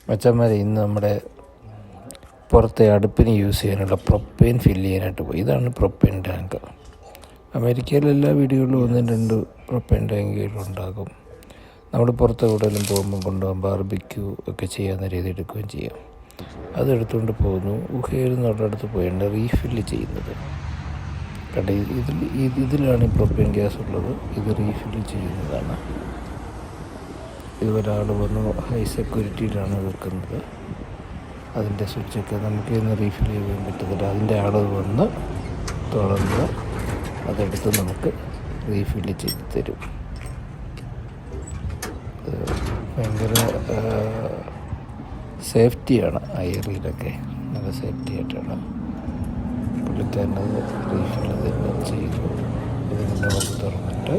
മച്ചന്മാരെ ഇന്ന് നമ്മുടെ പുറത്തെ അടുപ്പിന് യൂസ് ചെയ്യാനുള്ള പ്രൊപ്പൈൻ ഫില്ല് ചെയ്യാനായിട്ട് പോയി. ഇതാണ് പ്രൊപ്പൈൻ ടാങ്ക്. അമേരിക്കയിലെ എല്ലാ വീടുകളിലും 1-2 പ്രൊപ്പൈൻ ടാങ്കുകളും ഉണ്ടാകും. നമ്മൾ പുറത്ത് എവിടെയെങ്കിലും പോകുമ്പോൾ കൊണ്ടുപോകാൻ ബാർബിക്യൂ ഒക്കെ ചെയ്യാവുന്ന രീതി എടുക്കുകയും ചെയ്യാം. അതെടുത്തുകൊണ്ട് പോകുന്നു. ഗുഹയിൽ നിന്ന് അടുത്ത് പോയാണ് റീഫില്ല് ചെയ്യുന്നത്. കണ്ട ഇതിലാണ് ഈ പ്രൊപ്പൈൻ ഗ്യാസ് ഉള്ളത്. ഇത് റീഫില്ല് ചെയ്യുന്നതാണ്. ഇത് ഒരാൾ വന്ന് ഹൈ സെക്യൂരിറ്റിയിലാണ് വെക്കുന്നത്. അതിൻ്റെ സ്വിച്ചൊക്കെ നമുക്ക് ഇന്ന് റീഫിൽ ചെയ്യാൻ പറ്റത്തില്ല. അതിൻ്റെ ആൾ വന്ന് തുറന്ന് അതെടുത്ത് നമുക്ക് റീഫില്ല് ചെയ്ത് തരും. ഭയങ്കര സേഫ്റ്റിയാണ്. ആ ഏരിയയിലൊക്കെ നല്ല സേഫ്റ്റി ആയിട്ടാണ് പുള്ളിക്കാരനത് റീഫില്ല് തന്നെ ചെയ്തു. ഇതിൻ്റെ ലോക്ക് തുറന്നിട്ട്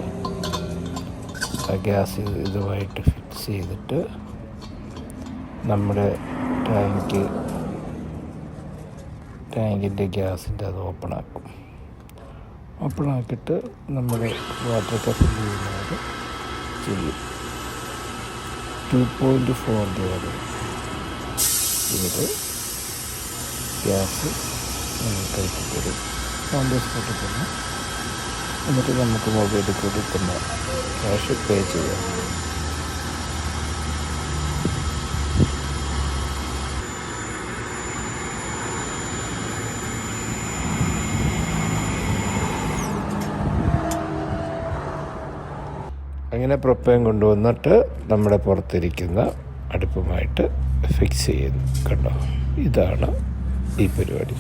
ആ ഗ്യാസ് ഇതുമായിട്ട് ഫിക്സ് ചെയ്തിട്ട് നമ്മുടെ ടാങ്കിൻ്റെ ഗ്യാസിൻ്റെ അത് ഓപ്പണാക്കും. ഓപ്പണാക്കിയിട്ട് നമ്മുടെ വാട്ടറൊക്കെ ഫില്ല് ചെയ്യുന്നത് ചെയ്യും. 2.4 ഗ്യാസ് ഇതിൽ ഗ്യാസ് നമുക്ക് തരും. ഓൺ ദ സ്പോട്ടിൽ തന്നെ. എന്നിട്ട് നമുക്ക് മൊബൈലിൽ കൂടി തന്നെ ക്യാഷ് പേ ചെയ്യാം. അങ്ങനെ പ്രൊപ്പൈൻ കൊണ്ടുവന്നിട്ട് നമ്മുടെ പുറത്തിരിക്കുന്ന അടുപ്പുമായിട്ട് ഫിക്സ് ചെയ്യുന്നു. കണ്ടോ, ഇതാണ് ഈ പരിപാടി.